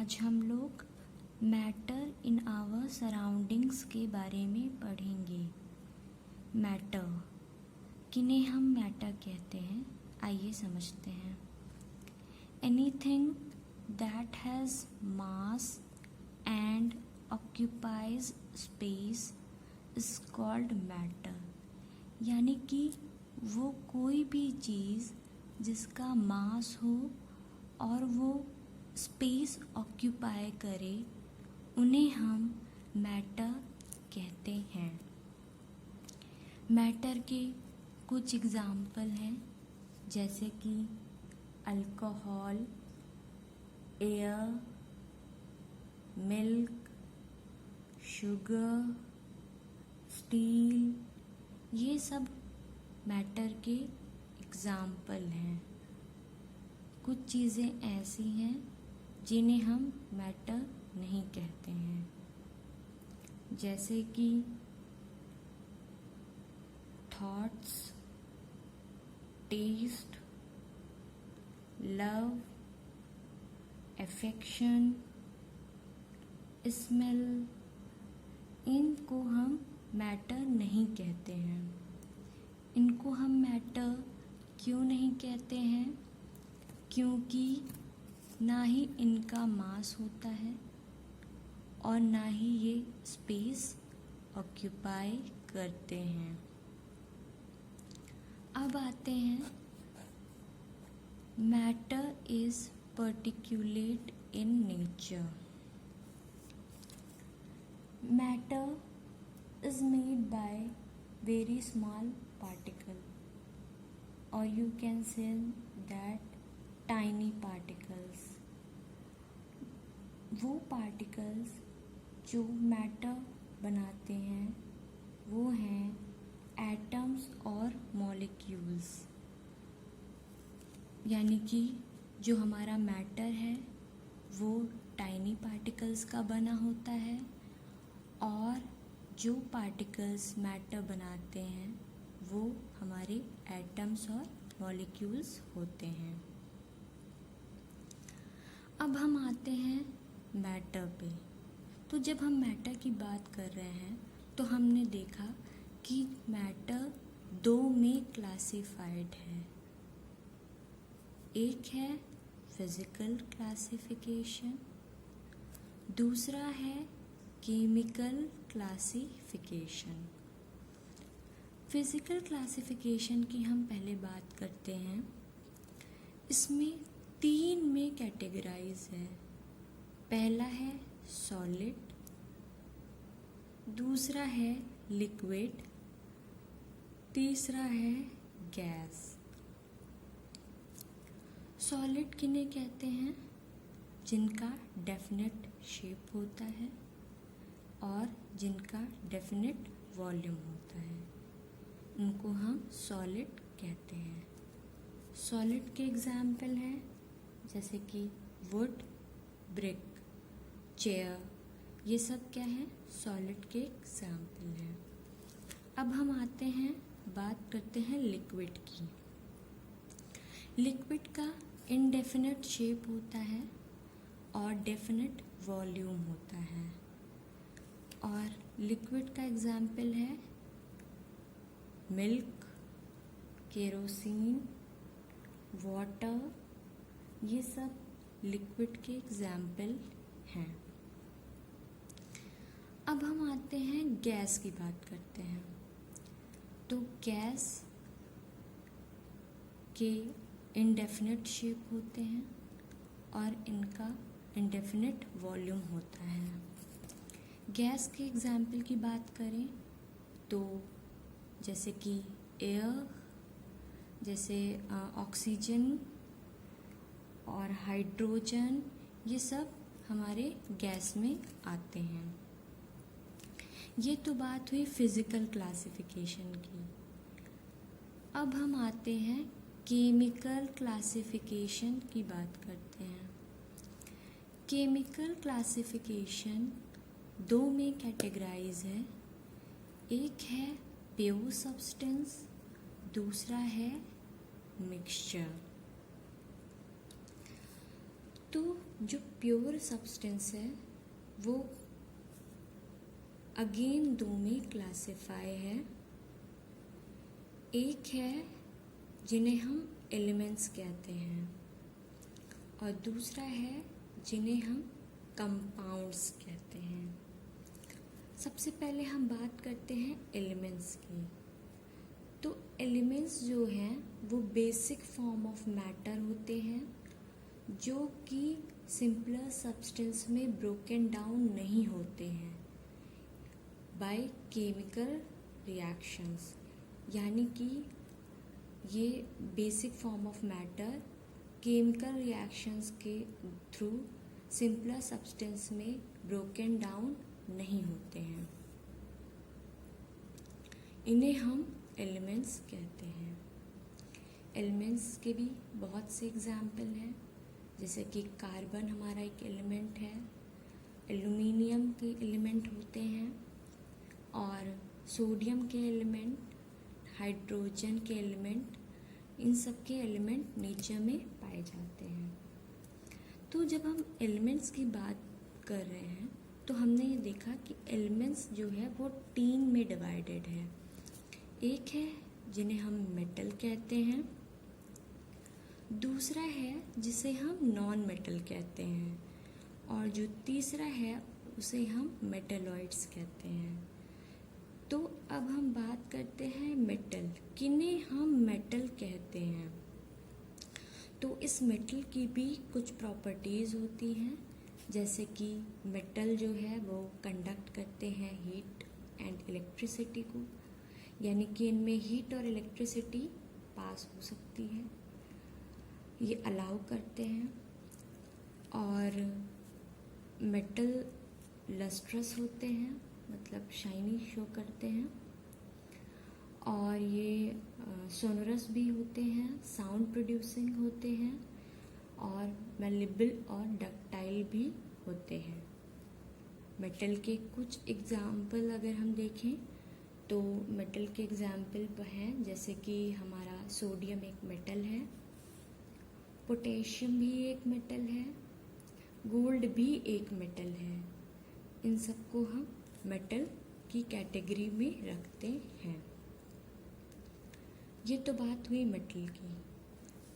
आज हम लोग मैटर इन आवर सराउंडिंग्स के बारे में पढ़ेंगे। मैटर, किन्हें हम मैटर कहते हैं, आइए समझते हैं। Anything that has mass and occupies space is called matter. यानी कि वो कोई भी चीज़ जिसका मास हो और वो स्पेस ऑक्यूपाई करे, उन्हें हम मैटर कहते हैं। मैटर के कुछ एग्जाम्पल हैं, जैसे कि alcohol, air, milk, sugar, steel, ये सब मैटर के एग्जाम्पल हैं। कुछ चीज़ें ऐसी हैं जिन्हें हम मैटर नहीं कहते हैं, जैसे कि thoughts, taste, love, affection, smell, इनको हम मैटर नहीं कहते हैं। इनको हम मैटर क्यों नहीं कहते हैं? क्योंकि ना ही इनका मास होता है और ना ही ये स्पेस ऑक्यूपाई करते हैं। अब आते हैं, matter is particulate in nature. Matter is made by very small particle, or you can say that tiny particles। वो particles जो मैटर बनाते हैं वो हैं एटम्स और मॉलिक्यूल्स। यानी कि जो हमारा मैटर है वो टाइनी पार्टिकल्स का बना होता है, और जो पार्टिकल्स मैटर बनाते हैं वो हमारे एटम्स और मॉलिक्यूल्स होते हैं। अब हम आते हैं मैटर पे। तो जब हम मैटर की बात कर रहे हैं तो हमने देखा कि मैटर दो में क्लासिफाइड है। एक है फिजिकल क्लासिफिकेशन, दूसरा है केमिकल क्लासिफिकेशन। फिजिकल क्लासिफिकेशन की हम पहले बात करते हैं। इसमें तीन में कैटेगराइज है। पहला है सॉलिड, दूसरा है लिक्विड, तीसरा है गैस। सॉलिड किन्हें कहते हैं? जिनका डेफिनेट शेप होता है और जिनका डेफिनेट वॉल्यूम होता है, उनको हम सॉलिड कहते हैं। सॉलिड के एग्जाम्पल हैं जैसे कि वुड, ब्रिक, चेयर, ये सब क्या है? सॉलिड के एग्जाम्पल हैं। अब हम आते हैं, बात करते हैं लिक्विड की। लिक्विड का इनडेफिनेट शेप होता है और डेफिनेट वॉल्यूम होता है। और लिक्विड का एग्जाम्पल है मिल्क, केरोसिन, वाटर, ये सब लिक्विड के एग्जाम्पल हैं। अब हम आते हैं गैस की बात करते हैं। तो गैस के इनडेफिनेट शेप होते हैं और इनका इनडेफिनेट वॉल्यूम होता है। गैस के एग्जाम्पल की बात करें तो जैसे कि एयर, जैसे ऑक्सीजन और हाइड्रोजन, ये सब हमारे गैस में आते हैं। ये तो बात हुई फिजिकल क्लासिफिकेशन की। अब हम आते हैं केमिकल क्लासिफिकेशन की बात करते हैं। केमिकल क्लासिफिकेशन दो में कैटेगराइज है। एक है प्योर सब्सटेंस, दूसरा है मिक्सचर। तो जो प्योर सब्सटेंस है वो अगेन दो में क्लासिफाई है। एक है जिन्हें हम एलिमेंट्स कहते हैं और दूसरा है जिन्हें हम कंपाउंड्स कहते हैं। सबसे पहले हम बात करते हैं एलिमेंट्स की। तो एलिमेंट्स जो हैं वो बेसिक फॉर्म ऑफ मैटर होते हैं जो कि सिंपलर सब्सटेंस में ब्रोकन डाउन नहीं होते हैं बाय केमिकल रिएक्शंस, यानी कि ये basic form of matter chemical reactions के थ्रू सिंपलर सब्सटेंस में ब्रोकन डाउन नहीं होते हैं। इन्हें हम एलिमेंट्स कहते हैं। एलिमेंट्स के भी बहुत से एग्जाम्पल हैं, जैसे कि कार्बन हमारा एक एलिमेंट है, एल्युमिनियम के एलिमेंट होते हैं और सोडियम के एलिमेंट, हाइड्रोजन के एलिमेंट, इन सब के एलिमेंट नेचर में पाए जाते हैं। तो जब हम एलिमेंट्स की बात कर रहे हैं तो हमने ये देखा कि एलिमेंट्स जो है वो तीन में डिवाइडेड है। एक है जिन्हें हम मेटल कहते हैं, दूसरा है जिसे हम नॉन मेटल कहते हैं और जो तीसरा है उसे हम मेटलॉइड्स कहते हैं। तो अब हम बात करते हैं मेटल, किन्हें हम मेटल कहते हैं। तो इस मेटल की भी कुछ प्रॉपर्टीज़ होती हैं, जैसे कि मेटल जो है वो कंडक्ट करते हैं हीट एंड इलेक्ट्रिसिटी को, यानी कि इनमें हीट और इलेक्ट्रिसिटी पास हो सकती है, ये अलाउ करते हैं। और मेटल लस्ट्रस होते हैं, मतलब शाइनी शो करते हैं, और ये सोनरस भी होते हैं, साउंड प्रोड्यूसिंग होते हैं और मेलेबल और डक्टाइल भी होते हैं। मेटल के कुछ एग्जाम्पल अगर हम देखें तो मेटल के एग्जाम्पल हैं, जैसे कि हमारा सोडियम एक मेटल है, पोटेशियम भी एक मेटल है, गोल्ड भी एक मेटल है। इन सबको हम मेटल की कैटेगरी में रखते हैं। ये तो बात हुई मेटल की।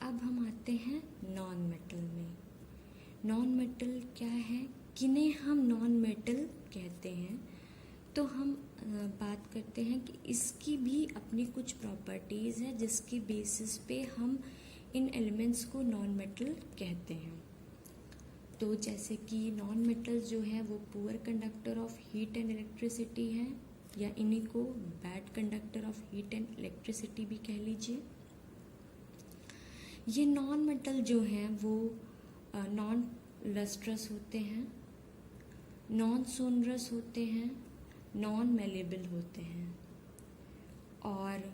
अब हम आते हैं नॉन मेटल में। नॉन मेटल क्या है, किन्हें हम नॉन मेटल कहते हैं। तो हम बात करते हैं कि इसकी भी अपनी कुछ प्रॉपर्टीज़ है जिसके बेसिस पे हम इन एलिमेंट्स को नॉन मेटल कहते हैं। तो जैसे कि नॉन मेटल्स जो है वो poor conductor of heat and electricity है, या इन्हीं को bad conductor of heat and electricity भी कह लीजिए। ये नॉन मेटल जो हैं वो नॉन लस्ट्रस होते हैं, नॉन सोनरस होते हैं, नॉन मेलेबल होते हैं, और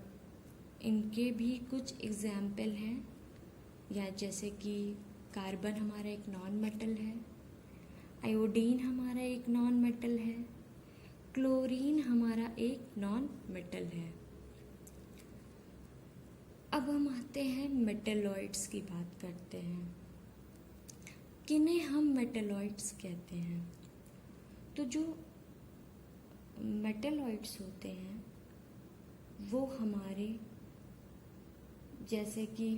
इनके भी कुछ एग्जाम्पल हैं, या जैसे कि कार्बन हमारा एक नॉन मेटल है, आयोडीन हमारा एक नॉन मेटल है, क्लोरीन हमारा एक नॉन मेटल है। अब हम आते हैं मेटलॉइड्स की बात करते हैं, किन्हें हम मेटलॉइड्स कहते हैं। तो जो मेटलॉइड्स होते हैं वो हमारे जैसे कि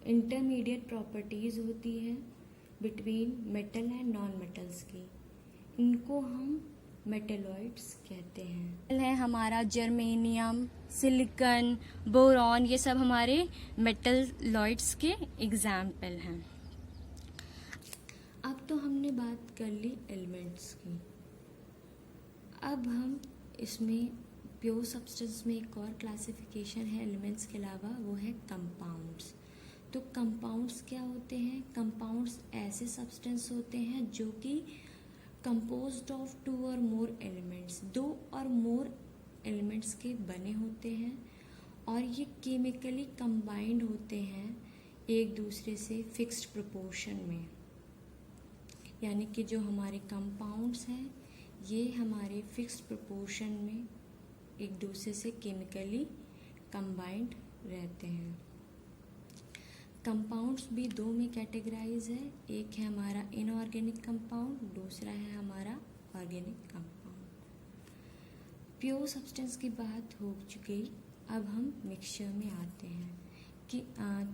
इंटरमीडिएट प्रॉपर्टीज़ होती है between metal and non metals की, इनको हम मेटलॉइड्स कहते हैं। है हमारा जर्मेनियम, सिलिकॉन, बोरॉन, ये सब हमारे मेटलॉइड्स के एग्जाम्पल हैं। अब तो हमने बात कर ली एलिमेंट्स की। अब हम इसमें प्योर सब्सटेंस में एक और क्लासिफिकेशन है एलिमेंट्स के अलावा, वो है कंपाउंड्स। तो कंपाउंड्स क्या होते हैं? कंपाउंड्स ऐसे सब्सटेंस होते हैं जो कि कंपोज्ड ऑफ 2 और मोर एलिमेंट्स, 2 और मोर एलिमेंट्स के बने होते हैं, और ये केमिकली कंबाइंड होते हैं एक दूसरे से फिक्स्ड प्रोपोर्शन में। यानी कि जो हमारे कंपाउंड्स हैं ये हमारे फिक्स्ड प्रोपोर्शन में एक दूसरे से केमिकली कंबाइंड रहते हैं। कंपाउंड्स भी दो में कैटेगराइज है, एक है हमारा इनऑर्गेनिक कंपाउंड, दूसरा है हमारा ऑर्गेनिक कंपाउंड। प्योर सब्सटेंस की बात हो चुकी, अब हम मिक्सचर में आते हैं कि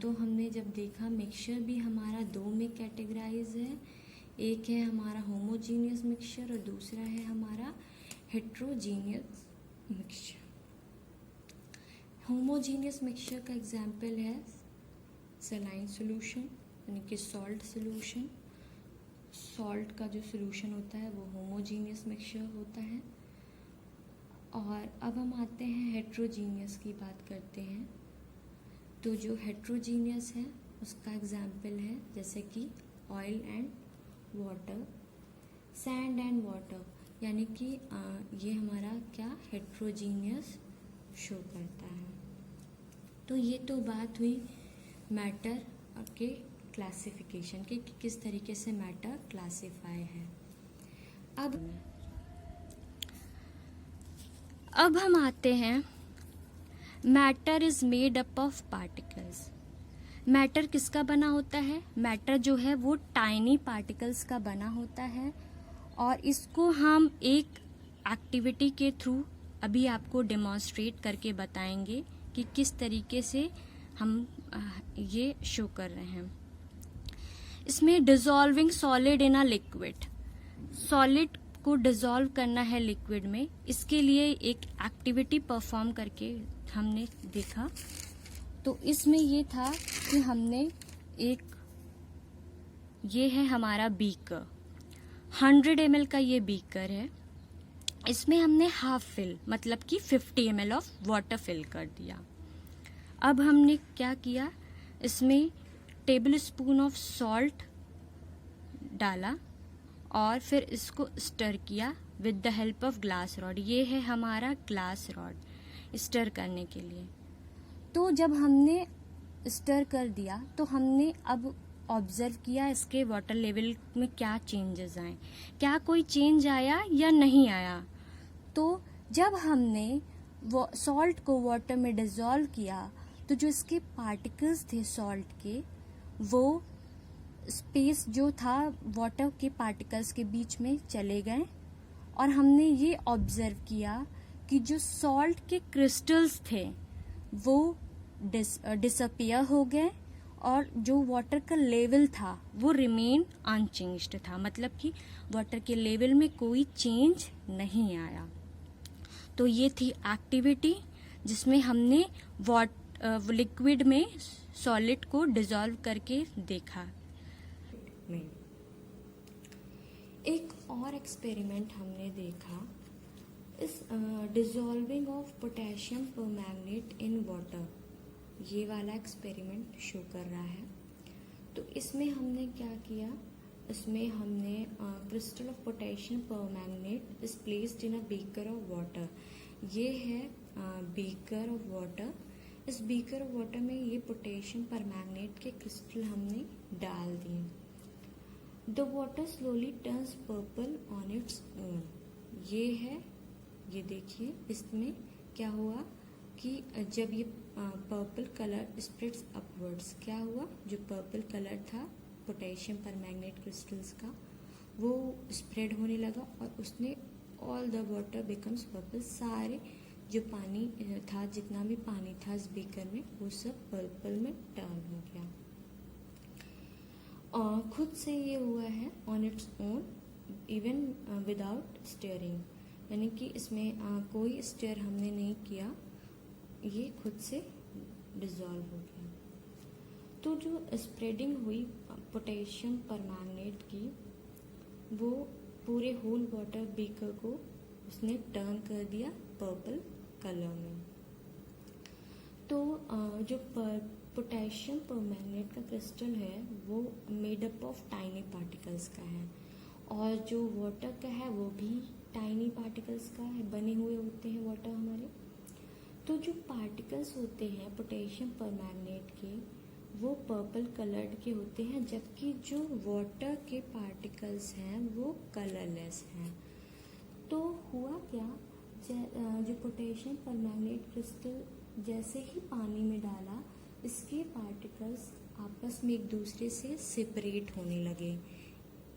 तो हमने जब देखा मिक्सचर भी हमारा दो में कैटेगराइज है, एक है हमारा होमोजीनियस मिक्सचर और दूसरा है हमारा हेट्रोजीनियस मिक्सचर। होमोजीनियस मिक्सचर का एग्जाम्पल है सलाइन सोल्यूशन, यानी कि सॉल्ट सोल्यूशन। सॉल्ट का जो सोल्यूशन होता है वो होमोजीनियस मिक्सचर होता है। और अब हम आते हैं हेट्रोजीनियस की बात करते हैं। तो जो हेट्रोजीनियस है उसका एग्जाम्पल है जैसे कि oil and water, sand and water, यानी कि ये हमारा क्या हेट्रोजीनियस शो करता है। तो ये तो बात हुई मैटर के क्लासिफिकेशन की कि किस तरीके से मैटर क्लासिफाई है। अब हम आते हैं matter is made up of particles. Matter किसका बना होता है? मैटर जो है वो टाइनी पार्टिकल्स का बना होता है और इसको हम एक एक्टिविटी के थ्रू अभी आपको डेमोन्स्ट्रेट करके बताएंगे कि किस तरीके से हम ये शो कर रहे हैं। इसमें dissolving solid in a liquid, solid को डिसॉल्व करना है लिक्विड में, इसके लिए एक एक्टिविटी परफॉर्म करके हमने देखा। तो इसमें ये था कि हमने ये है हमारा बीकर, 100 ml का ये बीकर है, इसमें हमने हाफ फिल मतलब कि 50 ml ऑफ वाटर फिल कर दिया। अब हमने क्या किया, इसमें टेबल स्पून ऑफ सॉल्ट डाला और फिर इसको स्टर किया with the help of glass rod. ये है हमारा ग्लास रॉड स्टर करने के लिए। तो जब हमने स्टर कर दिया तो हमने अब ऑब्जर्व किया इसके वाटर लेवल में क्या चेंजेस आए, क्या कोई चेंज आया या नहीं आया। तो जब हमने वो सॉल्ट को वाटर में डिसॉल्व किया तो जो इसके पार्टिकल्स थे सॉल्ट के, वो स्पेस जो था वाटर के पार्टिकल्स के बीच में चले गए और हमने ये ऑब्जर्व किया कि जो सॉल्ट के क्रिस्टल्स थे वो डिसअपियर हो गए और जो वाटर का लेवल था वो रिमेन अनचेंज्ड था, मतलब कि वाटर के लेवल में कोई चेंज नहीं आया। तो ये थी एक्टिविटी जिसमें हमने लिक्विड में सॉलिड को डिसॉल्व करके देखा। एक और एक्सपेरिमेंट हमने देखा, इस dissolving of potassium permanganate in water, ये वाला एक्सपेरिमेंट शो कर रहा है। तो इसमें हमने क्या किया, इसमें हमने crystal of potassium permanganate is placed in a beaker of water. ये है बीकर ऑफ वाटर। इस बीकर ऑफ वाटर में ये पोटेशियम परमैंगनेट के क्रिस्टल हमने डाल दिए। The water slowly turns purple on its own. ये है, ये देखिए इसमें क्या हुआ कि जब ये पर्पल कलर स्प्रेड्स अपवर्ड्स, क्या हुआ, जो पर्पल कलर था पोटेशियम परमैंगनेट क्रिस्टल्स का वो स्प्रेड होने लगा और उसने all the water becomes purple, सारे जो पानी था, जितना भी पानी था इस बीकर में वो सब पर्पल में टर्न हो गया। और खुद से ये हुआ है on its own, even without steering, यानी कि इसमें कोई स्टीयर हमने नहीं किया, ये खुद से डिसॉल्व हो गया। तो जो स्प्रेडिंग हुई पोटेशियम परमैंगनेट की, वो पूरे होल वाटर बीकर को उसने टर्न कर दिया पर्पल कलर में। तो जो पोटेशियम परमैंगनेट का क्रिस्टल है वो made up of tiny particles का है और जो वाटर का है वो भी टाइनी पार्टिकल्स का है, बने हुए होते हैं वाटर हमारे। तो जो पार्टिकल्स होते हैं पोटेशियम परमैंगनेट के वो पर्पल कलर्ड के होते हैं, जबकि जो वाटर के पार्टिकल्स हैं वो कलरलेस हैं। तो हुआ क्या, जो पोटेशियम परमैंगनेट क्रिस्टल जैसे ही पानी में डाला, इसके पार्टिकल्स आपस में एक दूसरे से सेपरेट होने लगे,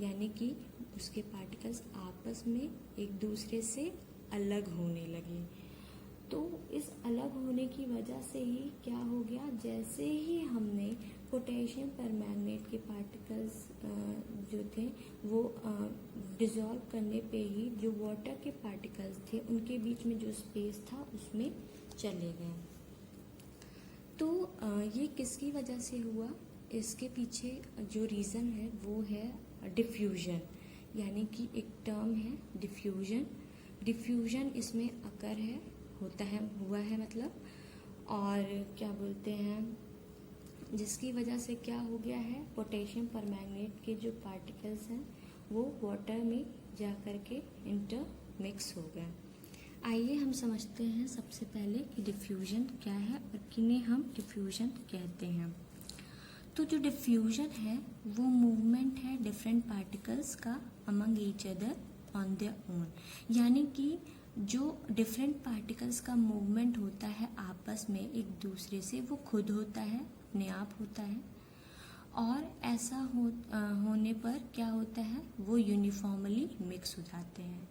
यानी कि उसके पार्टिकल्स आपस में एक दूसरे से अलग होने लगे। तो इस अलग होने की वजह से ही क्या हो गया, जैसे ही हमने पोटेशियम परमैंगनेट के पार्टिकल्स जो थे वो डिज़ोल्व करने पे ही जो वाटर के पार्टिकल्स थे उनके बीच में जो स्पेस था उसमें चले गए। तो ये किसकी वजह से हुआ, इसके पीछे जो रीज़न है वो है डिफ्यूजन, यानी कि एक टर्म है डिफ्यूजन। डिफ्यूजन इसमें अकर है, होता है, हुआ है मतलब, और क्या बोलते हैं, जिसकी वजह से क्या हो गया है, पोटेशियम परमैंगनेट के जो पार्टिकल्स हैं वो वाटर में जा कर के इंटरमिक्स हो गए। आइए हम समझते हैं सबसे पहले कि डिफ्यूजन क्या है और किन्हें हम डिफ्यूजन कहते हैं। तो जो डिफ्यूजन है वो मूवमेंट है डिफरेंट पार्टिकल्स का among each other on their own, यानी कि जो डिफरेंट पार्टिकल्स का मूवमेंट होता है आपस में एक दूसरे से, वो खुद होता है, अपने आप होता है, और ऐसा होने पर क्या होता है, वो यूनिफॉर्मली मिक्स हो जाते हैं।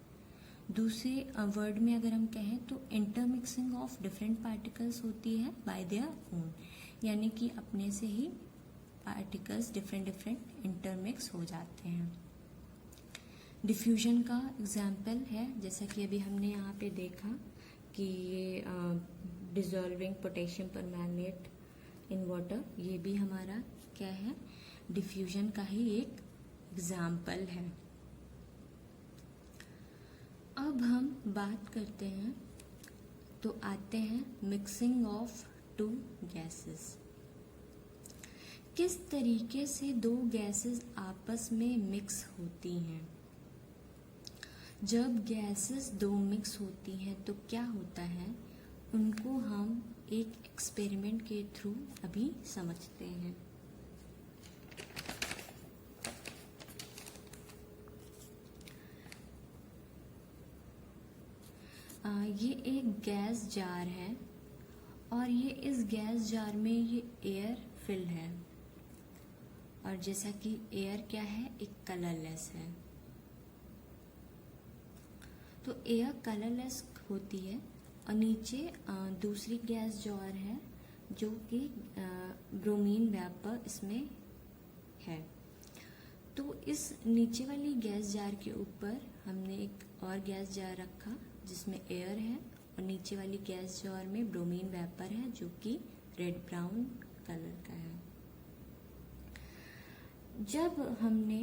दूसरे वर्ड में अगर हम कहें तो इंटरमिक्सिंग ऑफ डिफरेंट पार्टिकल्स होती है बाय देयर ओन, यानी कि अपने से ही पार्टिकल्स डिफरेंट इंटरमिक्स हो जाते हैं। डिफ्यूजन का एग्जाम्पल है, जैसा कि अभी हमने यहाँ पे देखा कि ये dissolving potassium permanganate in water, ये भी हमारा क्या है, डिफ्यूजन का ही एक एग्जाम्पल है। अब हम बात करते हैं, तो आते हैं मिक्सिंग ऑफ टू गैसेस। किस तरीके से दो गैसेस आपस में मिक्स होती हैं। जब गैसेस दो मिक्स होती हैं तो क्या होता है, उनको हम एक एक्सपेरिमेंट के थ्रू अभी समझते हैं। ये एक गैस जार है और ये इस गैस जार में ये एयर फिल है, और जैसा कि एयर क्या है, एक कलरलेस है। तो एयर कलरलेस होती है और नीचे दूसरी गैस जार है जो कि ब्रोमीन वेपर इसमें है। तो इस नीचे वाली गैस जार के ऊपर हमने एक और गैस जार रखा जिसमें एयर है, और नीचे वाली गैस जार में ब्रोमीन वेपर है जो कि रेड ब्राउन कलर का है। जब हमने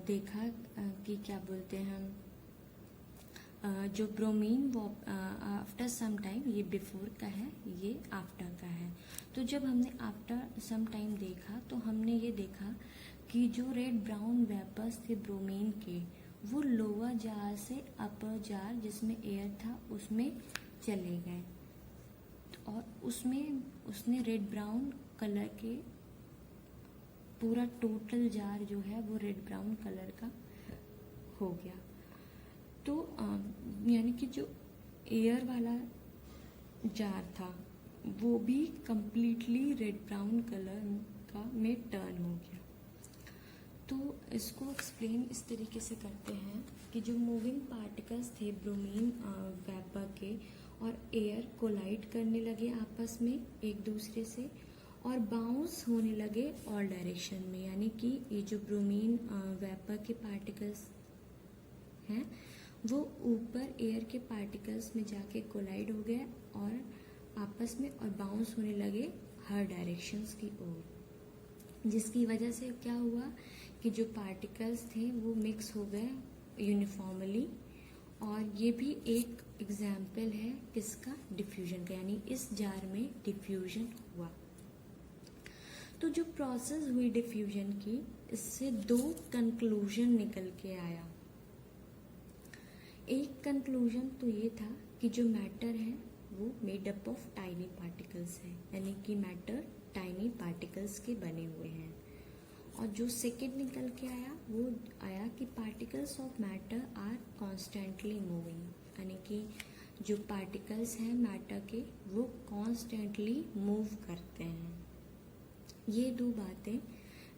देखा कि क्या बोलते हैं हम, जो ब्रोमीन आफ्टर सम टाइम, ये बिफोर का है, ये आफ्टर का है। तो जब हमने आफ्टर सम टाइम देखा तो हमने ये देखा कि जो रेड ब्राउन वेपर्स थे ब्रोमीन के, वो लोअर जार से अपर जार जिसमें एयर था उसमें चले गए, और उसमें उसने रेड ब्राउन कलर के पूरा टोटल जार जो है वो रेड ब्राउन कलर का हो गया। तो यानी कि जो एयर वाला जार था वो भी कंप्लीटली रेड ब्राउन कलर का में टर्न हो गया। तो इसको एक्सप्लेन इस तरीके से करते हैं कि जो मूविंग पार्टिकल्स थे ब्रोमीन वेपर के और एयर कोलाइड करने लगे आपस में एक दूसरे से, और बाउंस होने लगे ऑल डायरेक्शन में, यानी कि ये जो ब्रोमीन वेपर के पार्टिकल्स हैं वो ऊपर एयर के पार्टिकल्स में जाके कोलाइड हो गए और आपस में और बाउंस होने लगे हर डायरेक्शंस की ओर, जिसकी वजह से क्या हुआ कि जो पार्टिकल्स थे वो मिक्स हो गए यूनिफॉर्मली। और ये भी एक एग्जाम्पल है किसका, डिफ्यूजन का, यानी इस जार में डिफ्यूजन हुआ। तो जो प्रोसेस हुई डिफ्यूजन की, इससे दो कंक्लूजन निकल के आया। एक कंक्लूजन तो ये था कि जो मैटर है वो made up of tiny particles है, यानी कि मैटर टाइनी पार्टिकल्स के बने हुए हैं। और जो सेकेंड निकल के आया वो आया कि particles of matter are constantly moving, यानी कि जो पार्टिकल्स हैं मैटर के वो कॉन्स्टेंटली मूव करते हैं। ये दो बातें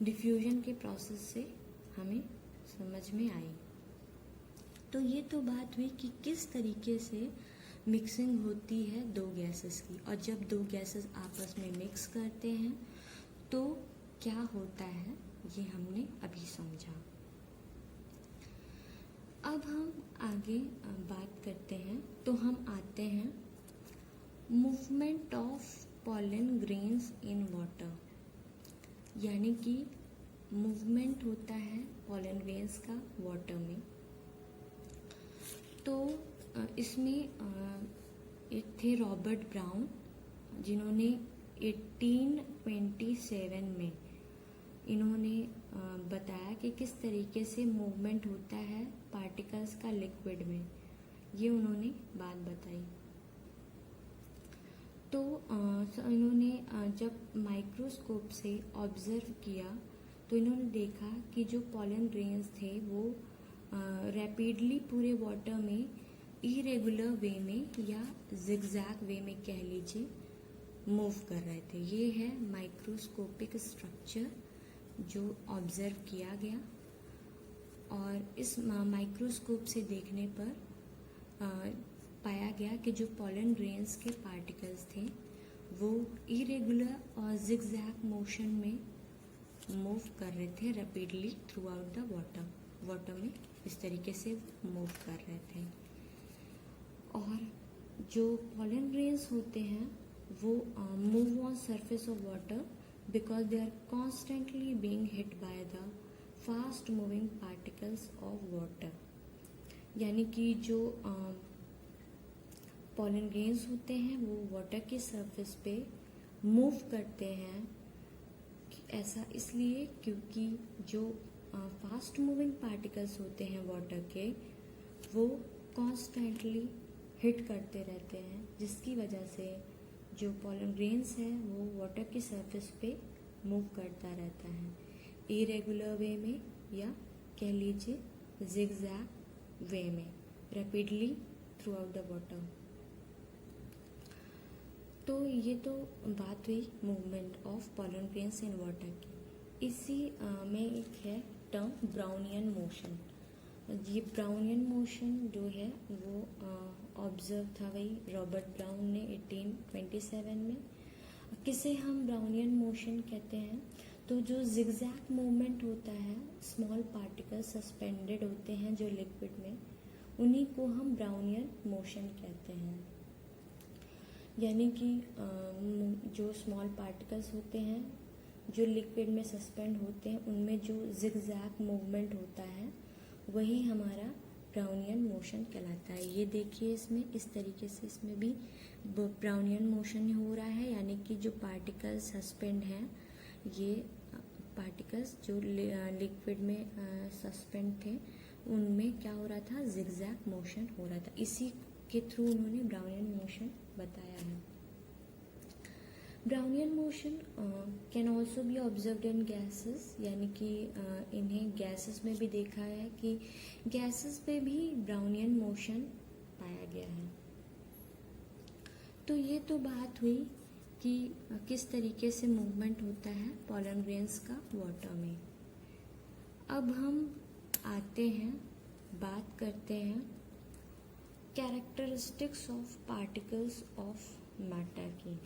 डिफ्यूजन के प्रोसेस से हमें समझ में आई। तो ये तो बात हुई कि किस तरीके से मिक्सिंग होती है दो गैसेस की, और जब दो गैसेस आपस में मिक्स करते हैं तो क्या होता है, ये हमने अभी समझा। अब हम आगे बात करते हैं, तो हम आते हैं movement of pollen grains in water, यानी कि मूवमेंट होता है पॉलन ग्रेन्स का वाटर में। तो इसमें एक थे रॉबर्ट ब्राउन, जिन्होंने 1827 में इन्होंने बताया कि किस तरीके से मूवमेंट होता है पार्टिकल्स का लिक्विड में, ये उन्होंने बात बताई। तो इन्होंने जब माइक्रोस्कोप से ऑब्जर्व किया तो इन्होंने देखा कि जो पॉलन ग्रेन्स थे वो रैपिडली पूरे वाटर में इरेगुलर वे में या जिगजैग वे में कह लीजिए मूव कर रहे थे। ये है माइक्रोस्कोपिक स्ट्रक्चर जो ऑब्जर्व किया गया, और इस माइक्रोस्कोप से देखने पर पाया गया कि जो पॉलन ग्रेन्स के पार्टिकल्स थे वो इरेगुलर और जिगजैग मोशन में मूव कर रहे थे rapidly through out the water में इस तरीके से मूव कर रहे थे। और जो पॉलन ग्रेन्स होते हैं वो move on surface of water because they are constantly being hit by the fast moving particles of water, यानी कि जो पॉलन ग्रेन्स होते हैं वो वाटर की सरफेस पे मूव करते हैं। ऐसा इसलिए क्योंकि जो फास्ट मूविंग पार्टिकल्स होते हैं वाटर के वो कॉन्स्टेंटली हिट करते रहते हैं, जिसकी वजह से जो पॉलन ग्रेन्स है वो वाटर की सरफेस पे मूव करता रहता है इरेगुलर वे में या कह लीजिए जिगजैग वे में rapidly through out the water. तो ये तो बात हुई movement of pollen grains in water की। इसी में एक है टर्म ब्राउनियन मोशन। ये ब्राउनियन मोशन जो है वो ऑब्जर्व था वही रॉबर्ट ब्राउन ने 1827 में। किसे हम ब्राउनियन मोशन कहते हैं, तो जो जिगजैग मूवमेंट होता है, स्मॉल पार्टिकल्स सस्पेंडेड होते हैं जो लिक्विड में, उन्हीं को हम ब्राउनियन मोशन कहते हैं। यानी कि जो स्मॉल पार्टिकल्स होते हैं जो लिक्विड में सस्पेंड होते हैं उनमें जो जिगजैग मूवमेंट होता है वही हमारा ब्राउनियन मोशन कहलाता है। ये देखिए इसमें इस तरीके से इसमें भी ब्राउनियन मोशन हो रहा है, यानी कि जो पार्टिकल्स सस्पेंड हैं, ये पार्टिकल्स जो लिक्विड में सस्पेंड थे उनमें क्या हो रहा था, जिगजैग मोशन हो रहा था। इसी के थ्रू उन्होंने ब्राउनियन मोशन बताया है। Brownian motion can also be observed in gases, यानी कि इन्हें गैसेस में भी देखा है कि गैसेस पे भी ब्राउनियन मोशन पाया गया है। तो ये तो बात हुई कि किस तरीके से मूवमेंट होता है पॉलन ग्रेन्स का वाटर में। अब हम आते हैं, बात करते हैं characteristics of particles of matter की।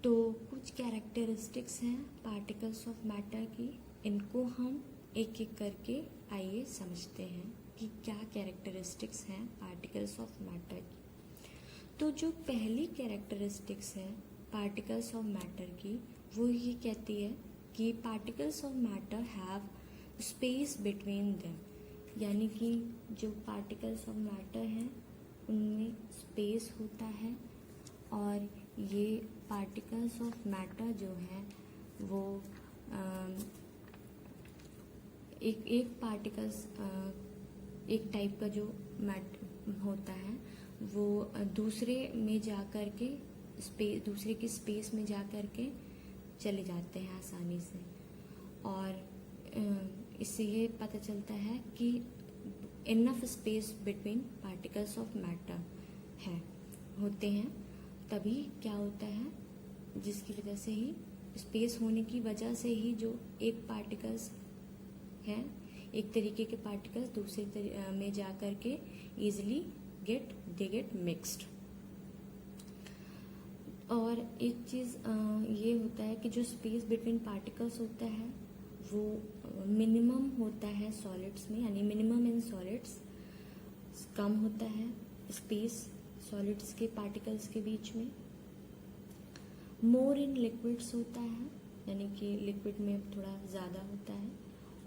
तो कुछ कैरेक्टरिस्टिक्स हैं पार्टिकल्स ऑफ मैटर की, इनको हम एक एक करके आइए समझते हैं कि क्या कैरेक्टरिस्टिक्स हैं पार्टिकल्स ऑफ मैटर की। तो जो पहली कैरेक्टरिस्टिक्स है पार्टिकल्स ऑफ मैटर की वो ये कहती है कि particles of matter have space between them, यानी कि जो पार्टिकल्स ऑफ मैटर हैं उनमें स्पेस होता है, और ये पार्टिकल्स ऑफ मैटर जो है वो एक पार्टिकल्स एक टाइप का जो मैटर होता है वो दूसरे में जा कर के दूसरे की स्पेस में जा कर के चले जाते हैं आसानी से, और इससे ये पता चलता है कि enough space between particles of matter होते हैं, तभी क्या होता है जिसकी वजह से ही स्पेस होने की वजह से ही जो एक पार्टिकल्स हैं, एक तरीके के पार्टिकल्स दूसरे में जा कर के ईजिली गेट मिक्स्ड। और एक चीज़ ये होता है कि जो स्पेस बिटवीन पार्टिकल्स होता है वो मिनिमम होता है सॉलिड्स में, यानी मिनिमम इन सॉलिड्स कम होता है स्पेस सॉलिड्स के पार्टिकल्स के बीच में। मोर इन लिक्विड्स होता है, यानी कि लिक्विड में थोड़ा ज़्यादा होता है।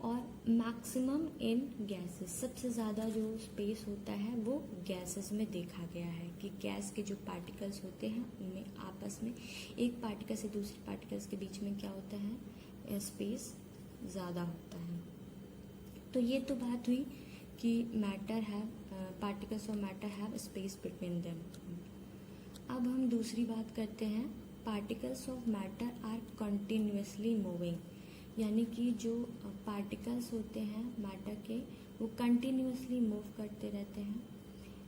और मैक्सिमम इन गैसेस, सबसे ज़्यादा जो स्पेस होता है वो गैसेस में देखा गया है कि गैस के जो पार्टिकल्स होते हैं उनमें आपस में एक पार्टिकल से दूसरे पार्टिकल्स के बीच में क्या होता है, स्पेस ज़्यादा होता है। तो ये तो बात हुई कि matter have, particles of matter have space between them. अब हम दूसरी बात करते हैं, particles of matter are continuously moving, यानी कि जो पार्टिकल्स होते हैं मैटर के वो कंटिन्यूअसली मूव करते रहते हैं।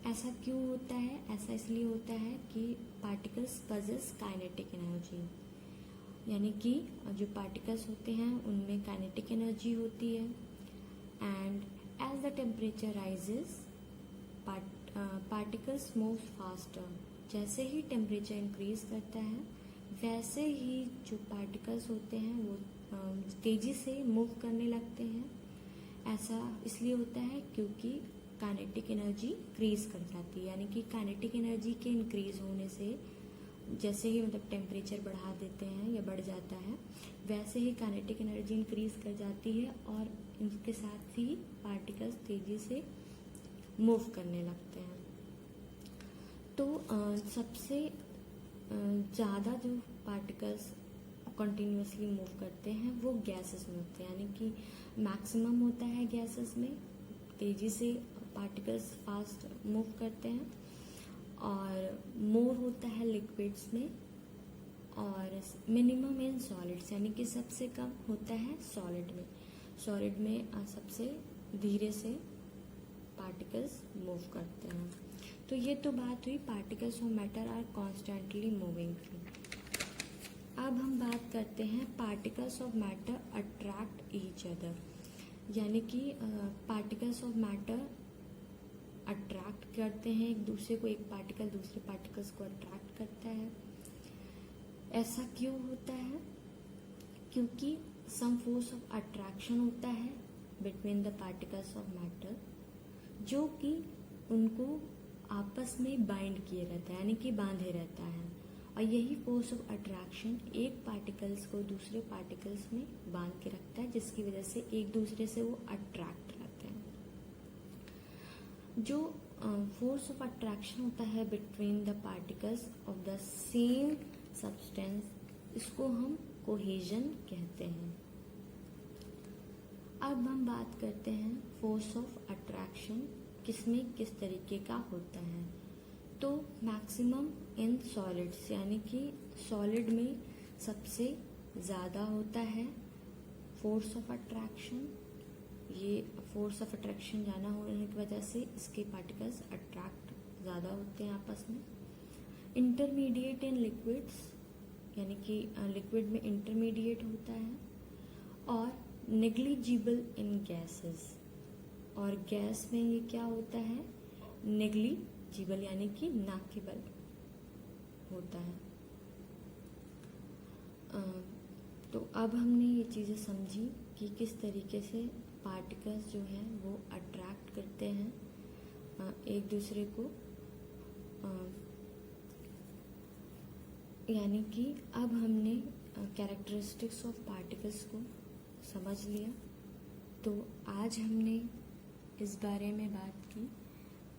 ऐसा क्यों होता है? ऐसा इसलिए होता है कि पार्टिकल्स पजेस काइनेटिक एनर्जी, यानी कि जो पार्टिकल्स होते हैं उनमें काइनेटिक एनर्जी होती है। And as the temperature rises particles move faster, जैसे ही टेम्परेचर इंक्रीज करता है वैसे ही जो पार्टिकल्स होते हैं वो तेजी से मूव करने लगते हैं। ऐसा इसलिए होता है क्योंकि काइनेटिक एनर्जी इंक्रीज कर जाती है, यानी कि काइनेटिक एनर्जी के इंक्रीज होने से जैसे ही मतलब टेम्परेचर बढ़ा देते हैं या बढ़ जाता है वैसे ही काइनेटिक एनर्जी इंक्रीज कर जाती है और इनके साथ ही पार्टिकल्स तेजी से मूव करने लगते हैं। तो सबसे ज़्यादा जो पार्टिकल्स कंटिन्यूअसली मूव करते हैं वो गैसेस में होते हैं, यानी कि मैक्सिमम होता है गैसेस में, तेजी से पार्टिकल्स फास्ट मूव करते हैं। और मोर होता है लिक्विड्स में और मिनिमम इन सॉलिड्स, यानी कि सबसे कम होता है सॉलिड में। सॉलिड में सबसे धीरे से पार्टिकल्स मूव करते हैं। तो ये तो बात हुई particles of matter are constantly moving. अब हम बात करते हैं particles of matter attract each other, यानी कि पार्टिकल्स ऑफ मैटर अट्रैक्ट करते हैं एक दूसरे को, एक पार्टिकल दूसरे पार्टिकल्स को अट्रैक्ट करता है। ऐसा क्यों होता है? क्योंकि सम फोर्स ऑफ अट्रैक्शन होता है between the particles of matter, जो कि उनको आपस में बाइंड किए रहता है, यानी कि बांधे रहता है। और यही फोर्स ऑफ अट्रैक्शन एक पार्टिकल्स को दूसरे पार्टिकल्स में बांध के रखता है, जिसकी वजह से एक दूसरे से वो अट्रैक्ट रहते हैं। जो फोर्स ऑफ अट्रैक्शन होता है between the particles of the same substance, इसको हम कोहेजन कहते हैं। अब हम बात करते हैं फोर्स ऑफ अट्रैक्शन किसमें किस तरीके का होता है। तो मैक्सिमम इन सॉलिड्स, यानी कि सॉलिड में सबसे ज़्यादा होता है फोर्स ऑफ अट्रैक्शन। ये फोर्स ऑफ अट्रैक्शन ज़्यादा होने की वजह से इसके पार्टिकल्स अट्रैक्ट ज़्यादा होते हैं आपस में। इंटरमीडिएट इन लिक्विड्स, यानी कि लिक्विड में इंटरमीडिएट होता है। और नेग्लिजिबल इन गैसेस, और गैस में ये क्या होता है, नेग्लिजिबल यानी कि ना केवल होता है। तो अब हमने ये चीज़ें समझी कि किस तरीके से पार्टिकल्स जो हैं वो अट्रैक्ट करते हैं एक दूसरे को, यानी कि अब हमने कैरेक्टरिस्टिक्स ऑफ पार्टिकल्स को समझ लिया। तो आज हमने इस बारे में बात की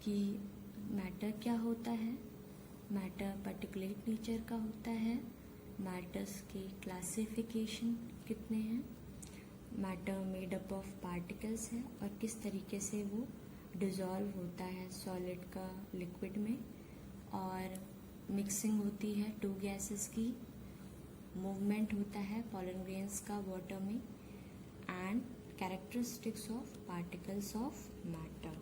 कि मैटर क्या होता है, मैटर पर्टिकुलेट नेचर का होता है, मैटर्स की क्लासिफिकेशन कितने हैं, matter made up of particles है और किस तरीके से वो डिज़ोल्व होता है सॉलिड का लिक्विड में, और मिक्सिंग होती है टू गैसेस की, मूवमेंट होता है पॉलन ग्रेन्स का वाटर में, and characteristics of particles of matter.